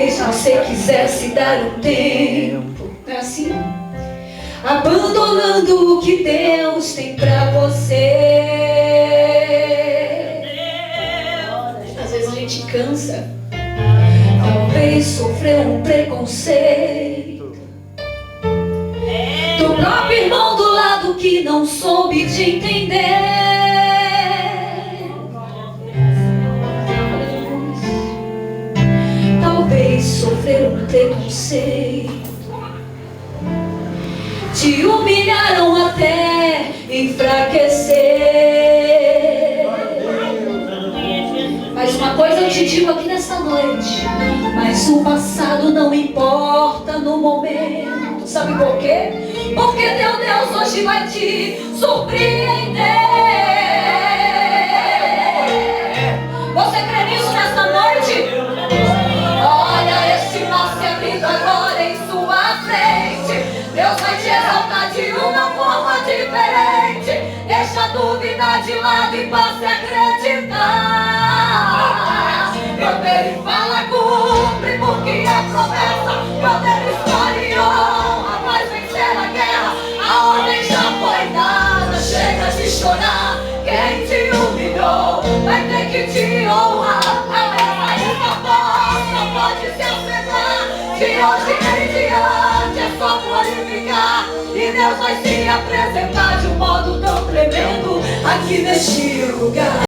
talvez você quisesse dar um tempo. Não é assim? Abandonando o que Deus tem pra você. Às vezes a gente cansa. Talvez sofreu um preconceito do próprio irmão do lado que não soube te entender. Talvez sofreu um preconceito, te humilharam até enfraquecer. Mas uma coisa eu te digo aqui nesta noite: mas o passado não importa no momento. Sabe por quê? Porque teu Deus hoje vai te surpreender. Você crê nisso nesta noite? Olha este mar se abrindo agora em sua frente. Deus vai te exaltar de uma forma diferente. Deixa a dúvida de lado e passe a acreditar. Quando Ele fala, cumpre, porque a promessa, quando Ele escolhe, honra, vai vencer a guerra. A ordem já foi dada, chega de chorar. Quem te humilhou vai ter que te honrar. A mesma voz não pode se acertar. De hoje em diante é só glorificar. E Deus vai se apresentar de um modo tão tremendo aqui neste lugar.